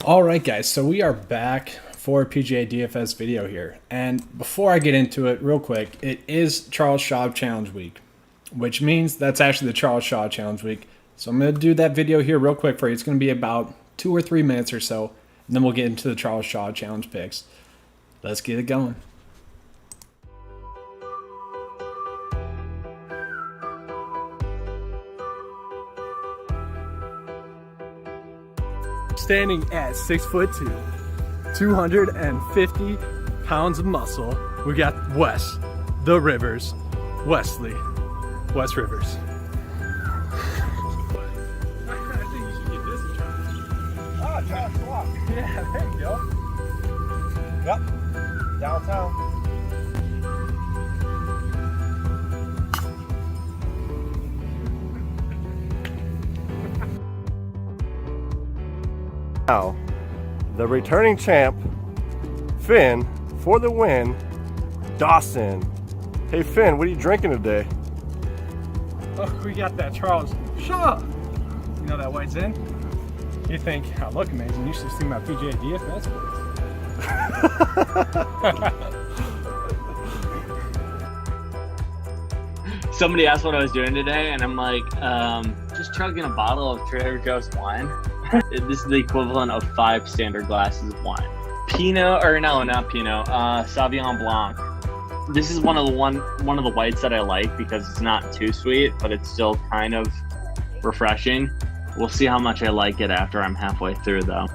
All right, guys, so we are back for a PGA DFS video here. And before I get into it, real quick, it is Charles Schwab Challenge Week, which means that's actually the Charles Schwab Challenge Week. So I'm going to do that video here real quick for you. It's going to be about 2 or 3 minutes or so, and then we'll get into the Charles Schwab Challenge picks. Let's get it going. Standing at 6'2", 250 pounds of muscle, we got Wes Rivers. I think you should give this a try. Ah, Josh Schwab. Yeah, there you go. Yep. Downtown. Now, the returning champ, Finn, for the win, Dawson. Hey Finn, what are you drinking today? Oh, we got that Charles Schwab. You know that white's in? You think, I look amazing, you should see my PGA DFS plays. Somebody asked what I was doing today, and I'm like, just chugging a bottle of Trader Joe's wine. This is the equivalent of 5 standard glasses of wine. Pinot, or no, not Pinot, Sauvignon Blanc. This is one of the whites that I like because it's not too sweet, but it's still kind of refreshing. We'll see how much I like it after I'm halfway through, though.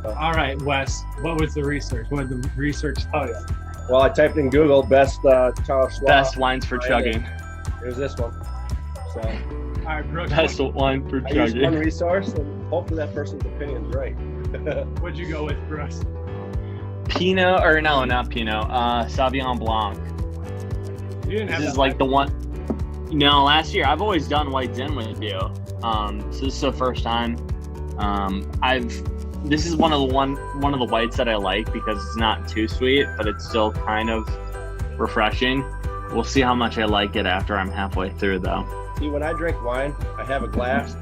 All right, Wes, what was the research? What did the research tell you? Well, I typed in Google best Charles Schwab. Best wines for chugging. Here's this one. So, All right, Brooks, Best wine for I used one chugging. resource, and hopefully that person's opinion's right. what'd you go with, Brooks? Pinot, or no, not Pinot, Sauvignon Blanc. You didn't have This that is like the one. Last year I've always done whites in with you. So this is the first time. This is one of the whites that I like because it's not too sweet, but it's still kind of refreshing. We'll see how much I like it after I'm halfway through, though. See, when I drink wine, I have a glass,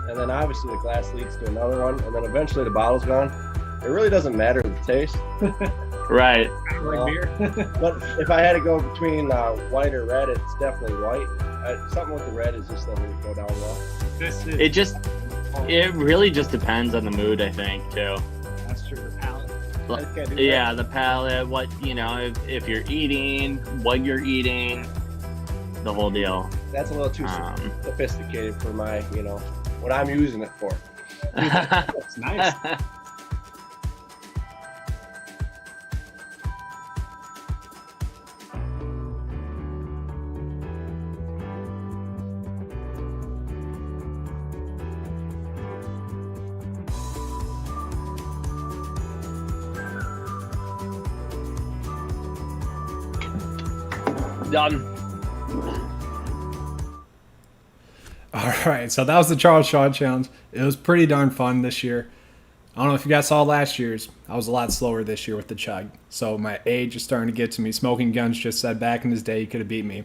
and then obviously the glass leads to another one, and then eventually the bottle's gone. It really doesn't matter the taste. Right. like beer. But if I had to go between white or red, it's definitely white. Something with the red is just doesn't go down well. This is. It really just depends on the mood, I think, too. That's true. The palate. I just can't do Yeah, the palate, if you're eating, what you're eating, the whole deal. That's a little too sophisticated for my, what I'm using it for. It's nice. Done. All right, so that was the Charles Schwab Challenge. It was pretty darn fun this year. I don't know if you guys saw last year's. I was a lot slower this year with the chug. So my age is starting to get to me. Smoking Guns just said back in his day he could have beat me.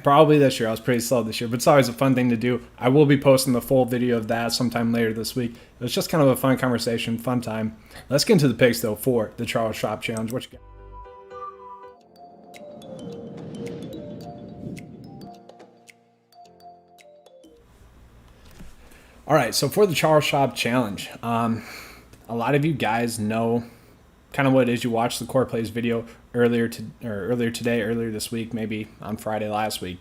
Probably this year. I was pretty slow this year, but it's always a fun thing to do. I will be posting the full video of that sometime later this week. It was just kind of a fun conversation, fun time. Let's get into the picks, though, for the Charles Schwab Challenge. What you got? All right, so for the Charles Schwab Challenge, a lot of you guys know kind of what it is. You watched the Core Plays video earlier this week, maybe on Friday last week.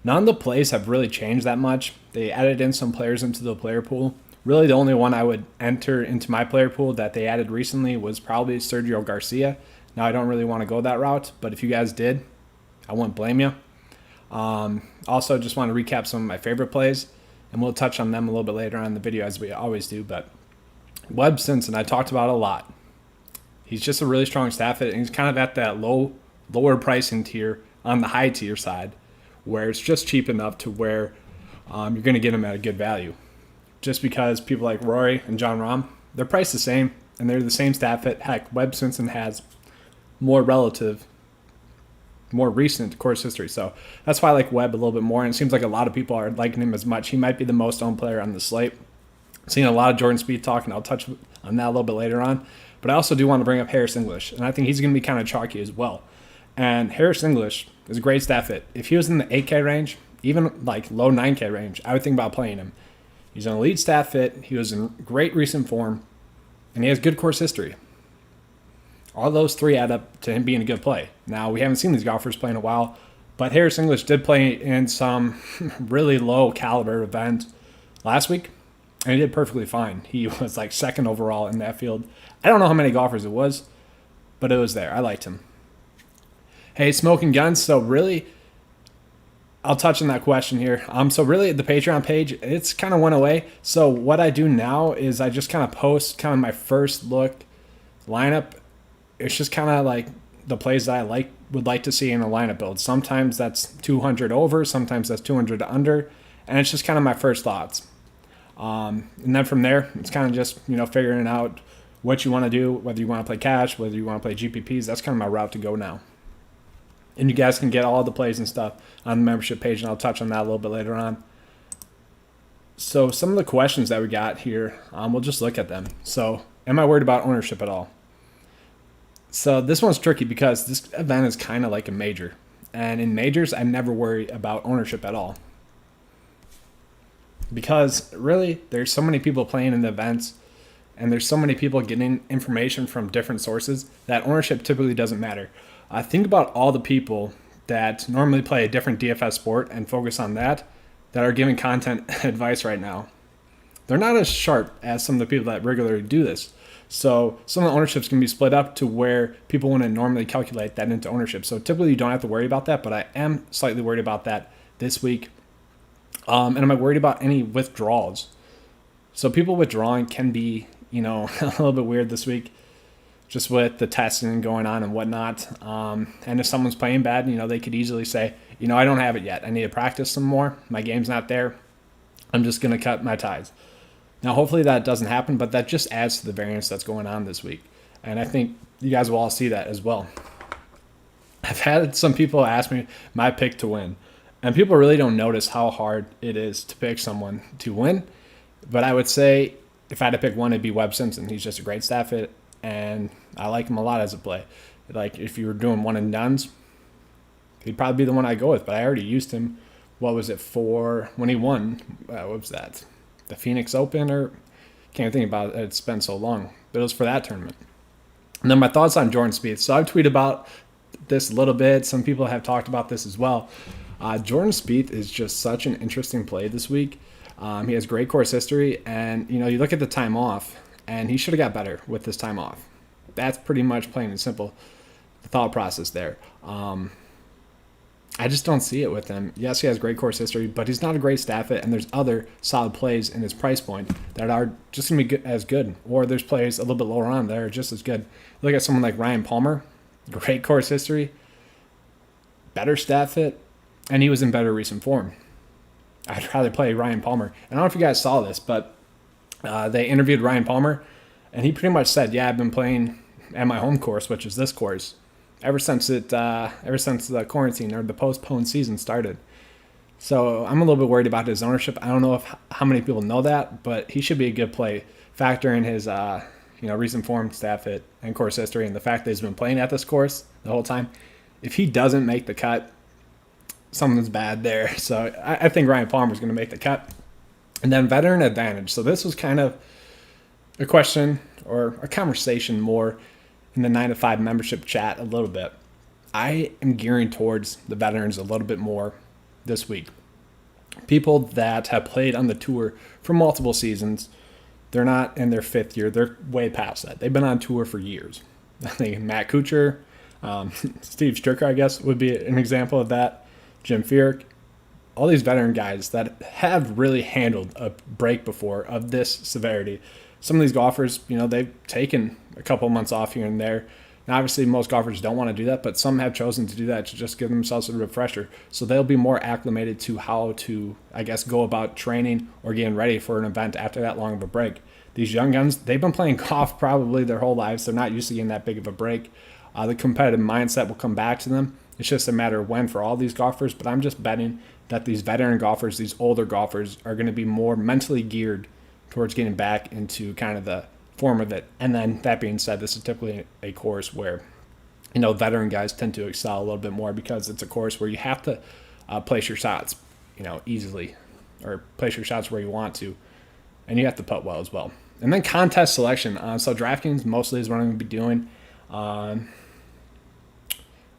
None of the plays have really changed that much. They added in some players into the player pool. Really, the only one I would enter into my player pool that they added recently was probably Sergio Garcia. Now, I don't really want to go that route, but if you guys did, I wouldn't blame you. Also, just want to recap some of my favorite plays, and we'll touch on them a little bit later on in the video as we always do. But Webb Simpson, I talked about a lot. He's just a really strong staff fit, and he's kind of at that lower pricing tier on the high tier side, where it's just cheap enough to where you're going to get him at a good value. Just because people like Rory and John Rahm, they're priced the same, and they're the same staff fit. Heck, Webb Simpson has more recent course history. So that's why I like Webb a little bit more. And it seems like a lot of people are liking him as much. He might be the most owned player on the slate. Seeing a lot of Jordan Spieth talk, and I'll touch on that a little bit later on. But I also do want to bring up Harris English, and I think he's going to be kind of chalky as well. And Harris English is a great stat fit. If he was in the 8K range, even like low 9K range, I would think about playing him. He's an elite stat fit. He was in great recent form, and he has good course history. All those three add up to him being a good play. Now, we haven't seen these golfers play in a while, but Harris English did play in some really low caliber events last week, and he did perfectly fine. He was like second overall in that field. I don't know how many golfers it was, but it was there. I liked him. Hey, Smoking Guns. So really, I'll touch on that question here. So really, the Patreon page, it's kind of went away. So what I do now is I just kind of post kind of my first look lineup. It's just kind of like the plays that I would like to see in a lineup build. Sometimes that's 200 over, sometimes that's 200 under, and it's just kind of my first thoughts. And then from there, it's kind of just figuring out what you want to do, whether you want to play cash, whether you want to play GPPs. That's kind of my route to go now. And you guys can get all the plays and stuff on the membership page, and I'll touch on that a little bit later on. So some of the questions that we got here, we'll just look at them. So am I worried about ownership at all? So this one's tricky because this event is kind of like a major. And in majors, I never worry about ownership at all. Because really, there's so many people playing in the events, and there's so many people getting information from different sources that ownership typically doesn't matter. Think about all the people that normally play a different DFS sport and focus on that are giving content advice right now. They're not as sharp as some of the people that regularly do this. So some of the ownerships can be split up to where people wouldn't normally calculate that into ownership. So typically you don't have to worry about that, but I am slightly worried about that this week. And am I worried about any withdrawals? So people withdrawing can be, a little bit weird this week, just with the testing going on and whatnot. And if someone's playing bad, they could easily say, I don't have it yet. I need to practice some more. My game's not there. I'm just going to cut my ties. Now, hopefully that doesn't happen, but that just adds to the variance that's going on this week. And I think you guys will all see that as well. I've had some people ask me my pick to win. And people really don't notice how hard it is to pick someone to win. But I would say if I had to pick one, it'd be Webb Simpson. He's just a great staff fit, and I like him a lot as a play. Like if you were doing one and dones, he'd probably be the one I go with. But I already used him. What was it for when he won? What was that? The Phoenix Open, or can't think about it. It's been so long. But it was for that tournament. And then my thoughts on Jordan Spieth. So I've tweeted about this a little bit. Some people have talked about this as well. Jordan Spieth is just such an interesting play this week. He has great course history, and you look at the time off, and he should have got better with this time off. That's pretty much plain and simple the thought process there. I just don't see it with him. Yes, he has great course history, but he's not a great staff fit, and there's other solid plays in his price point that are just going to be as good, or there's plays a little bit lower on that are just as good. Look at someone like Ryan Palmer, great course history, better staff fit, and he was in better recent form. I'd rather play Ryan Palmer. And I don't know if you guys saw this, but they interviewed Ryan Palmer, and he pretty much said, "Yeah, I've been playing at my home course, which is this course, ever since the quarantine or the postponed season started." So I'm a little bit worried about his ownership. I don't know how many people know that, but he should be a good play. Factor in his recent form, staff fit, and course history, and the fact that he's been playing at this course the whole time. If he doesn't make the cut, something's bad there. So I think Ryan Palmer is going to make the cut. And then veteran advantage. So this was kind of a question or a conversation more in the 9 to 5 membership chat a little bit. I am gearing towards the veterans a little bit more this week. People that have played on the tour for multiple seasons, they're not in their 5th year. They're way past that. They've been on tour for years. I think Matt Kuchar, Steve Stricker, I guess, would be an example of that. Jim Furyk, all these veteran guys that have really handled a break before of this severity. Some of these golfers, they've taken a couple months off here and there. Now, obviously, most golfers don't want to do that, but some have chosen to do that to just give themselves a refresher. So they'll be more acclimated to how to, go about training or getting ready for an event after that long of a break. These young guns, they've been playing golf probably their whole lives. They're not used to getting that big of a break. The competitive mindset will come back to them. It's just a matter of when for all these golfers, but I'm just betting that these veteran golfers, these older golfers, are going to be more mentally geared towards getting back into kind of the form of it. And then that being said, this is typically a course where, veteran guys tend to excel a little bit more because it's a course where you have to place your shots, easily, or place your shots where you want to, and you have to putt well as well. And then contest selection. So DraftKings mostly is what I'm going to be doing.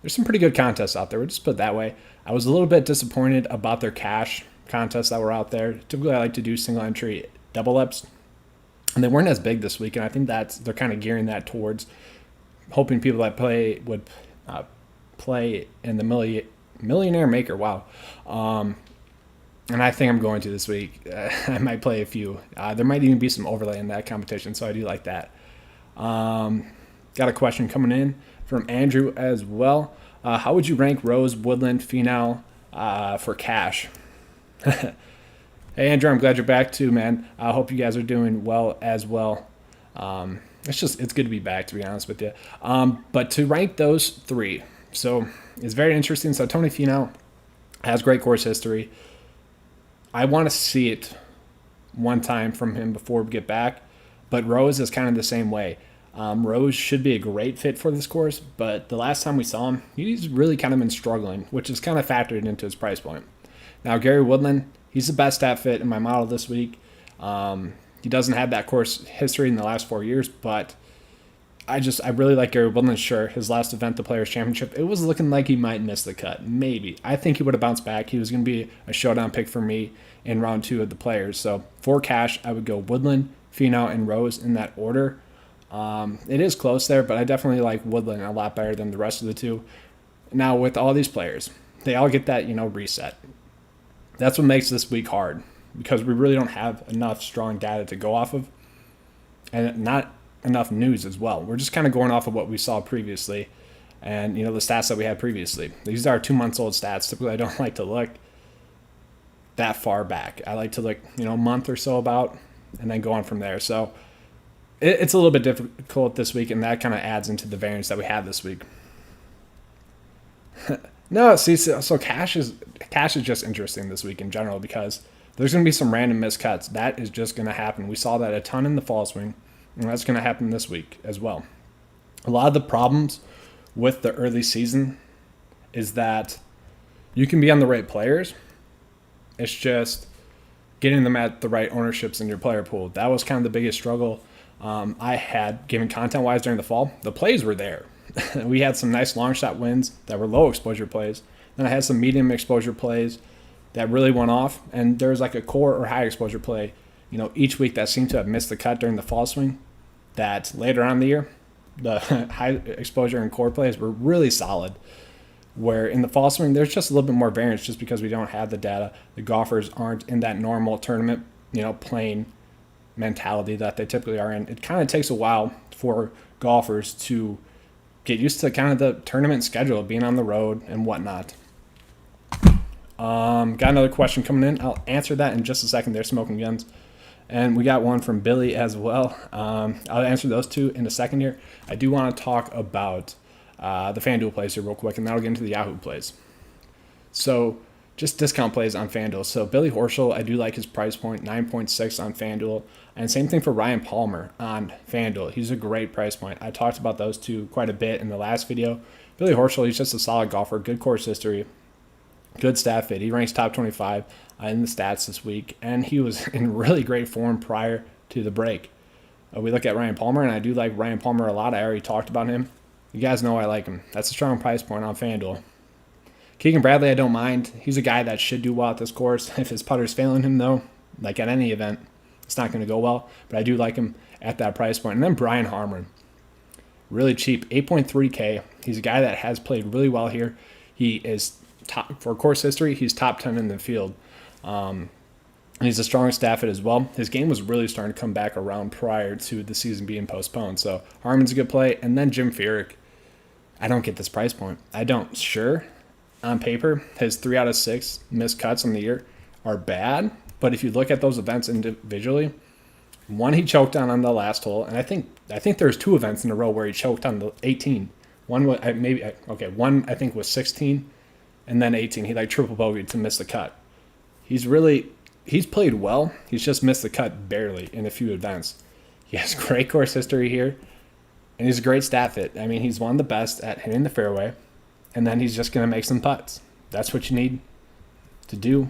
There's some pretty good contests out there. We'll just put it that way. I was a little bit disappointed about their cash contests that were out there. Typically, I like to do single entry double ups, and they weren't as big this week. And I think they're kind of gearing that towards hoping people that play would play in the Millionaire Maker. Wow. And I think I'm going to this week. I might play a few. There might even be some overlay in that competition, so I do like that. Got a question coming in from Andrew as well. How would you rank Rose, Woodland, Finau for cash? Hey, Andrew, I'm glad you're back too, man. I hope you guys are doing well as well. It's good to be back, to be honest with you. But to rank those three, so it's very interesting. So Tony Finau has great course history. I want to see it one time from him before we get back, but Rose is kind of the same way. Rose should be a great fit for this course, but the last time we saw him, he's really kind of been struggling, which is kind of factored into his price point. Now, Gary Woodland, he's the best stat fit in my model this week. He doesn't have that course history in the last 4 years, but I really like Gary Woodland. Sure, his last event, the Players' Championship, it was looking like he might miss the cut. Maybe. I think he would have bounced back. He was going to be a showdown pick for me in round 2 of the Players. So for cash, I would go Woodland, Finau, and Rose in that order. It is close there, but I definitely like Woodland a lot better than the rest of the two. Now, with all these players, they all get that, reset. That's what makes this week hard, because we really don't have enough strong data to go off of, and not enough news as well. We're just kind of going off of what we saw previously and, the stats that we had previously. These are 2 months old stats. Typically, I don't like to look that far back. I like to look, a month or so about, and then go on from there. So it's a little bit difficult this week, and that kind of adds into the variance that we have this week. No, see, so cash is just interesting this week in general, because there's going to be some random missed cuts. That is just going to happen. We saw that a ton in the fall swing, and that's going to happen this week as well. A lot of the problems with the early season is that you can be on the right players. It's just getting them at the right ownerships in your player pool. That was kind of the biggest struggle I had given content-wise during the fall. The plays were there. We had some nice long shot wins that were low exposure plays. Then I had some medium exposure plays that really went off. And there was like a core or high exposure play, each week that seemed to have missed the cut during the fall swing. That later on in the year, the high exposure and core plays were really solid. Where in the fall swing, there's just a little bit more variance just because we don't have the data. The golfers aren't in that normal tournament, playing mentality that they typically are in. It kind of takes a while for golfers to get used to kind of the tournament schedule, being on the road and whatnot. Got another question coming in. I'll answer that in just a second. They're smoking guns. And we got one from Billy as well. I'll answer those two in a second here. I do want to talk about the FanDuel plays here real quick, and that'll get into the Yahoo plays. So just discount plays on FanDuel. So Billy Horschel, I do like his price point, 9.6 on FanDuel. And same thing for Ryan Palmer on FanDuel. He's a great price point. I talked about those two quite a bit in the last video. Billy Horschel, he's just a solid golfer, good course history, good stat fit. He ranks top 25 in the stats this week, and he was in really great form prior to the break. We look at Ryan Palmer, and I do like Ryan Palmer a lot. I already talked about him. You guys know I like him. That's a strong price point on FanDuel. Keegan Bradley, I don't mind. He's a guy that should do well at this course. If his putter's failing him, though, like at any event, it's not going to go well. But I do like him at that price point. And then Brian Harman. Really cheap, 8.3K. He's a guy that has played really well here. He is top for course history. He's top 10 in the field. And he's a strong staff fit as well. His game was really starting to come back around prior to the season being postponed. So Harman's a good play. And then Jim Furyk. I don't get this price point. I don't. Sure, on paper, his 3 out of 6 missed cuts on the year are bad. But if you look at those events individually, one he choked on the last hole, and I think there's 2 events in a row where he choked on the 18. One was one I think was 16, and then 18. He triple bogeyed to miss the cut. He's really he's played well. He's just missed the cut barely in a few events. He has great course history here, and he's a great stat fit. I mean, he's one of the best at hitting the fairway, and then he's just going to make some putts. That's what you need to do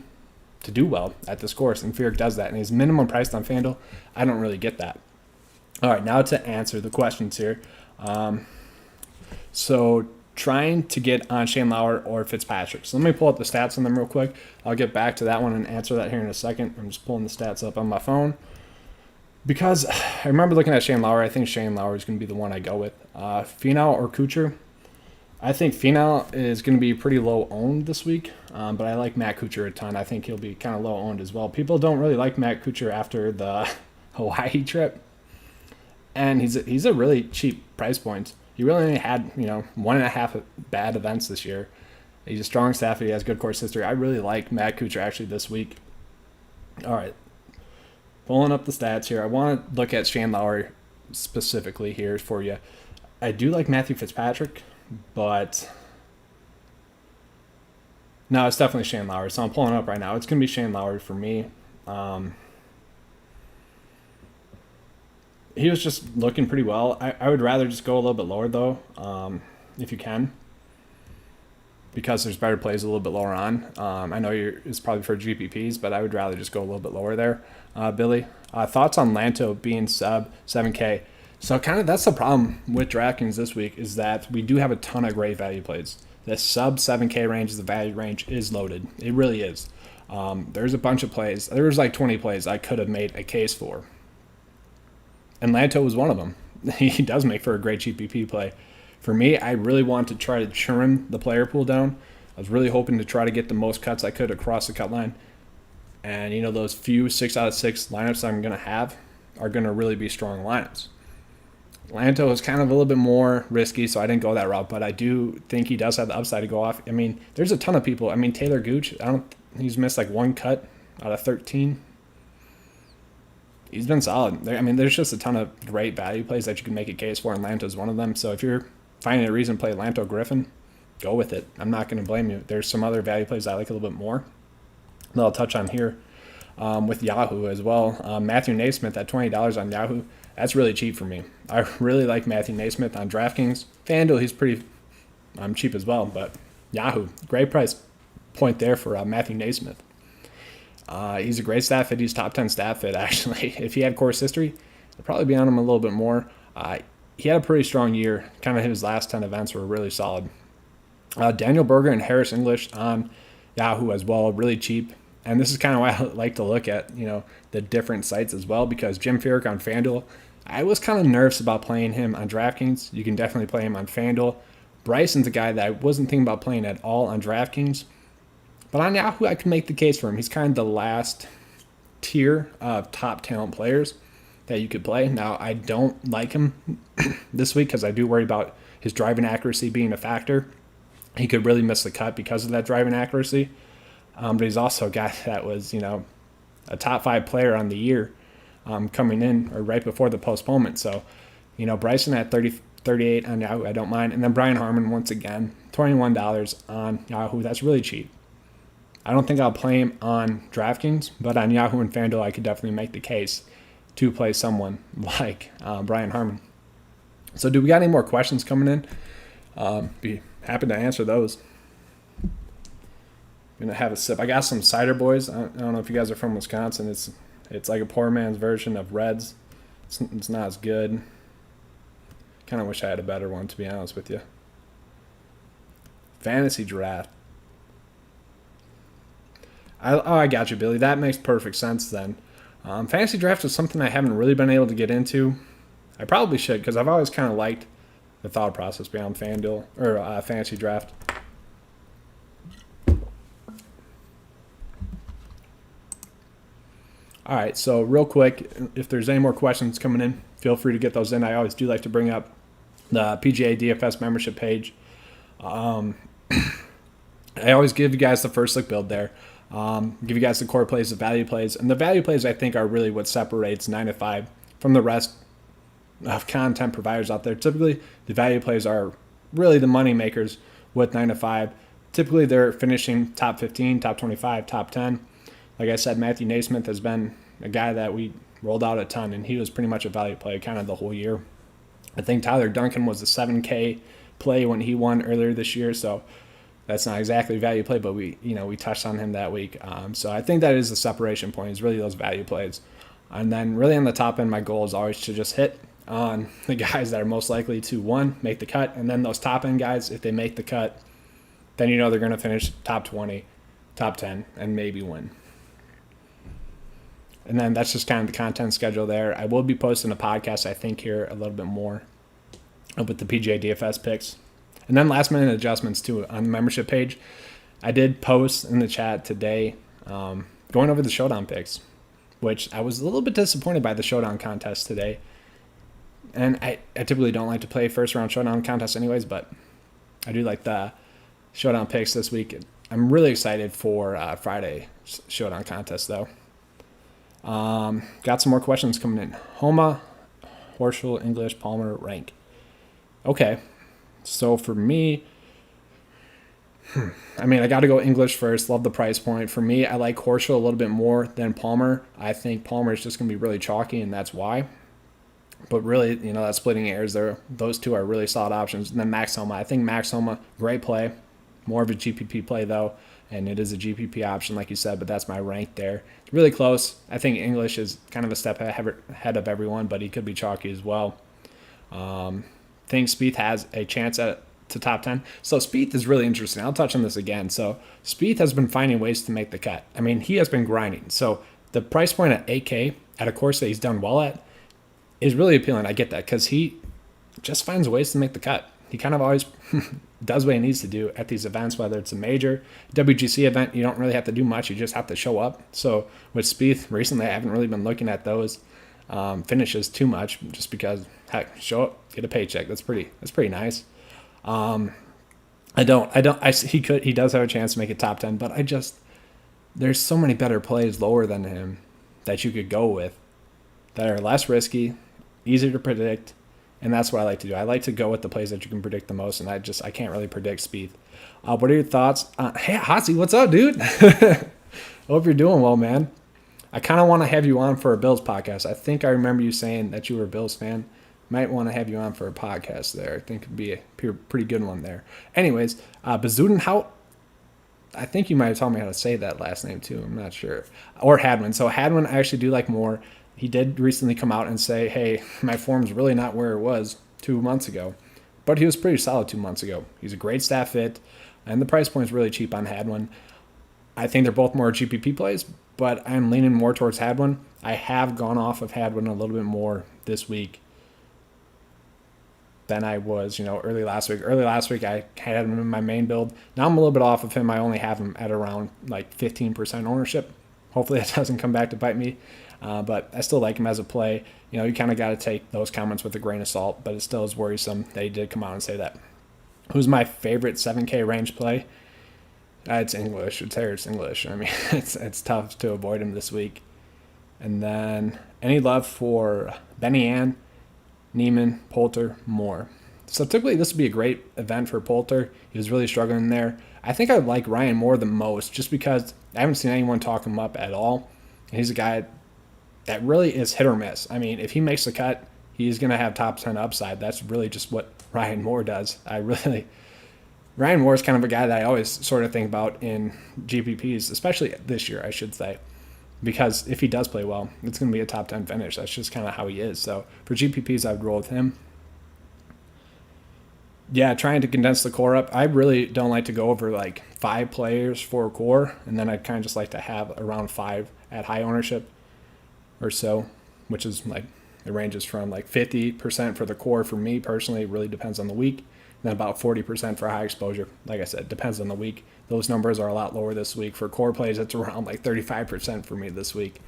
well at this course, and Furyk does that. And he's minimum priced on FanDuel. I don't really get that. All right, now to answer the questions here. So trying to get on Shane Lowry or Fitzpatrick. So let me pull up the stats on them real quick. I'll get back to that one and answer that here in a second. I'm just pulling the stats up on my phone. Because I remember looking at Shane Lowry. I think Shane Lowry is going to be the one I go with. Finau or Kuchar. I think Finau is going to be pretty low owned this week, but I like Matt Kuchar a ton. I think he'll be kind of low owned as well. People don't really like Matt Kuchar after the Hawaii trip, and he's a really cheap price point. He really only had 1.5 bad events this year. He's a strong staff. He has good course history. I really like Matt Kuchar actually this week. All right, pulling up the stats here. I want to look at Shane Lowry specifically here for you. I do like Matthew Fitzpatrick. But no, it's definitely Shane Lowry. So I'm pulling it up right now. It's going to be Shane Lowry for me. He was just looking pretty well. I would rather just go a little bit lower, though, if you can, because there's better plays a little bit lower on. I know it's probably for GPPs, but I would rather just go a little bit lower there. Billy, thoughts on Lanto being sub 7K? So kind of that's the problem with DraftKings this week is that we do have a ton of great value plays. The sub 7K range, the value range is loaded. It really is. There's a bunch of plays. There was like 20 plays I could have made a case for. And Lanto was one of them. He does make for a great GPP play. For me, I really want to try to trim the player pool down. I was really hoping to try to get the most cuts I could across the cut line. And, those few 6 out of 6 lineups I'm going to have are going to really be strong lineups. Lanto is kind of a little bit more risky, so I didn't go that route, but I do think he does have the upside to go off. I mean, there's a ton of people. I mean, Taylor Gooch, he's missed like 1 cut out of 13. He's been solid. I mean, there's just a ton of great value plays that you can make a case for, and Lanto's one of them. So if you're finding a reason to play Lanto Griffin, go with it. I'm not going to blame you. There's some other value plays I like a little bit more that I'll touch on here with Yahoo as well. Matthew Naismith at $20 on Yahoo. That's really cheap for me. I really like Matthew Naismith on DraftKings. FanDuel, he's pretty cheap as well, but Yahoo, great price point there for Matthew Naismith. He's a great stat fit. He's top 10 stat fit, actually. If he had course history, I'd probably be on him a little bit more. He had a pretty strong year. Kind of his last 10 events were really solid. Daniel Berger and Harris English on Yahoo as well, really cheap. And this is kind of why I like to look at, the different sites as well, because Jim Furyk on FanDuel, I was kind of nervous about playing him on DraftKings. You can definitely play him on FanDuel. Bryson's a guy that I wasn't thinking about playing at all on DraftKings. But on Yahoo, I can make the case for him. He's kind of the last tier of top talent players that you could play. Now, I don't like him this week because I do worry about his driving accuracy being a factor. He could really miss the cut because of that driving accuracy. But he's also a guy that was, a top 5 player on the year coming in or right before the postponement. So, Bryson at 38 on Yahoo, I don't mind. And then Brian Harman, once again, $21 on Yahoo. That's really cheap. I don't think I'll play him on DraftKings, but on Yahoo and FanDuel, I could definitely make the case to play someone like Brian Harman. So do we got any more questions coming in? Be happy to answer those. Gonna have a sip. I got some cider boys. I don't know if you guys are from Wisconsin. It's like a poor man's version of Reds. It's not as good. Kind of wish I had a better one, to be honest with you. Fantasy draft. I got you, Billy. That makes perfect sense then. Fantasy draft is something I haven't really been able to get into. I probably should, because I've always kind of liked the thought process behind FanDuel or fantasy draft. All right, so real quick, if there's any more questions coming in, feel free to get those in. I always do like to bring up the PGA DFS membership page. I always give you guys the first look build there. Give you guys the core plays, the value plays. And the value plays, I think, are really what separates 9 to 5 from the rest of content providers out there. Typically, the value plays are really the money makers with 9 to 5. Typically, they're finishing top 15, top 25, top 10. Like I said, Matthew Naismith has been a guy that we rolled out a ton, and he was pretty much a value play kind of the whole year. I think Tyler Duncan was a 7K play when he won earlier this year, so that's not exactly value play, but we touched on him that week. So I think that is the separation point, is really those value plays. And then really on the top end, my goal is always to just hit on the guys that are most likely to, one, make the cut, and then those top end guys, if they make the cut, then you know they're going to finish top 20, top 10, and maybe win. And then that's just kind of the content schedule there. I will be posting a podcast, I think, here a little bit more with the PGA DFS picks. And then last minute adjustments too on the membership page. I did post in the chat today going over the showdown picks, which I was a little bit disappointed by the showdown contest today. And I typically don't like to play first round showdown contests anyways, but I do like the showdown picks this week. I'm really excited for Friday showdown contest though. Got some more questions coming in. Homa, Horschel, English, Palmer, rank. Okay, so for me, I got to go English first. Love the price point. For me, I like Horschel a little bit more than Palmer. I think Palmer is just going to be really chalky, and that's why. But really, that splitting hairs there. Those two are really solid options. And then Max Homa. I think Max Homa, great play. More of a GPP play, though. And it is a GPP option, like you said, but that's my rank there. It's really close. I think English is kind of a step ahead of everyone, but he could be chalky as well. Think Spieth has a chance to top 10. So Spieth is really interesting. I'll touch on this again. So Spieth has been finding ways to make the cut. He has been grinding. So the price point at 8K at a course that he's done well at is really appealing. I get that because he just finds ways to make the cut. He kind of always does what he needs to do at these events, whether it's a major WGC event. You don't really have to do much. You just have to show up. So with Spieth, recently I haven't really been looking at those finishes too much, just because, heck, show up, get a paycheck. That's pretty nice. He does have a chance to make a top 10, but there's so many better plays lower than him that you could go with that are less risky, easier to predict. And that's what I like to do. I like to go with the plays that you can predict the most, and I can't really predict Spieth. What are your thoughts? Hey, Hotzi, what's up, dude? Hope you're doing well, man. I kind of want to have you on for a Bills podcast. I think I remember you saying that you were a Bills fan. Might want to have you on for a podcast there. I think it'd be a pretty good one there. Anyways, Bazudenhout, I think you might have told me how to say that last name too. I'm not sure. Or Hadwin. So Hadwin I actually do like more. He did recently come out and say, hey, my form's really not where it was 2 months ago. But he was pretty solid 2 months ago. He's a great staff fit, and the price point is really cheap on Hadwin. I think they're both more GPP plays, but I'm leaning more towards Hadwin. I have gone off of Hadwin a little bit more this week than I was, early last week. Early last week, I had him in my main build. Now I'm a little bit off of him. I only have him at around 15% ownership. Hopefully that doesn't come back to bite me. But I still like him as a play. You kind of got to take those comments with a grain of salt, but it still is worrisome that he did come out and say that. Who's my favorite 7K range play? It's English. It's Harris English. It's tough to avoid him this week. And then any love for Benny Ann, Neiman, Poulter, Moore. So typically this would be a great event for Poulter. He was really struggling there. I think I like Ryan Moore the most just because I haven't seen anyone talk him up at all. And he's a guy that really is hit or miss. If he makes the cut, he's going to have top 10 upside. That's really just what Ryan Moore does. Ryan Moore is kind of a guy that I always sort of think about in GPPs, especially this year, I should say, because if he does play well, it's going to be a top 10 finish. That's just kind of how he is. So for GPPs, I would roll with him. Yeah, trying to condense the core up. I really don't like to go over 5 players for a core, and then I'd kind of just like to have around 5 at high ownership or so, which is it ranges from 50% for the core for me personally. It really depends on the week. And then about 40% for high exposure. Like I said, depends on the week. Those numbers are a lot lower this week. For core plays, it's around 35% for me this week,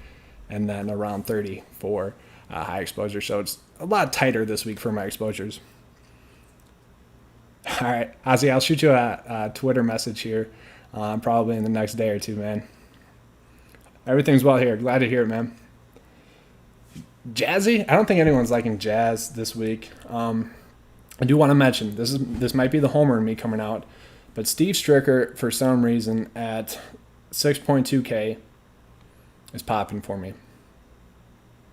and then around 30 for high exposure. So it's a lot tighter this week for my exposures. All right, Ozzy, I'll shoot you a Twitter message here probably in the next day or two, man. Everything's well here. Glad to hear it, man. Jazzy? I don't think anyone's liking Jazz this week. I do want to mention, this might be the homer in me coming out, but Steve Stricker, for some reason, at 6.2K, is popping for me.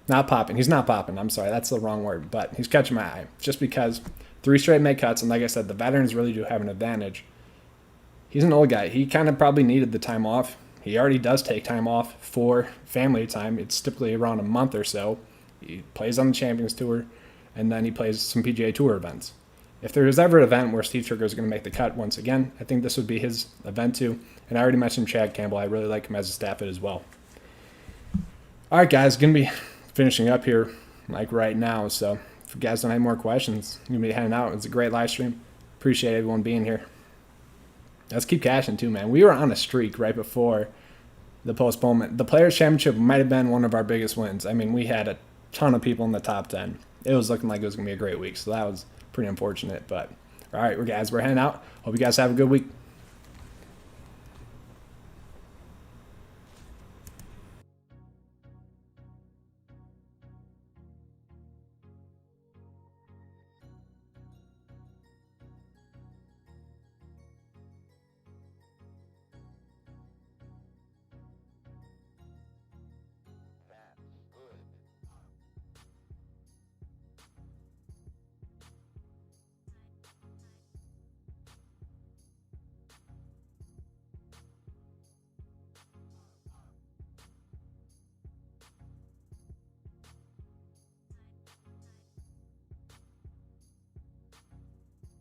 Not popping. He's not popping. I'm sorry. That's the wrong word. But he's catching my eye. Just because 3 straight make cuts. And like I said, the veterans really do have an advantage. He's an old guy. He kind of probably needed the time off. He already does take time off for family time. It's typically around a month or so. He plays on the Champions Tour. And then he plays some PGA Tour events. If there is ever an event where Steve Trigger is going to make the cut once again, I think this would be his event too. And I already mentioned Chad Campbell. I really like him as a staff as well. All right, guys. Going to be finishing up here like right now. So if you guys don't have more questions, I'm going to be heading out. It's a great live stream. Appreciate everyone being here. Let's keep cashing too, man. We were on a streak right before the postponement. The Players' Championship might have been one of our biggest wins. I mean, we had a ton of people in the top 10. It was looking like it was going to be a great week. So that was pretty unfortunate. But all right, guys, we're heading out. Hope you guys have a good week.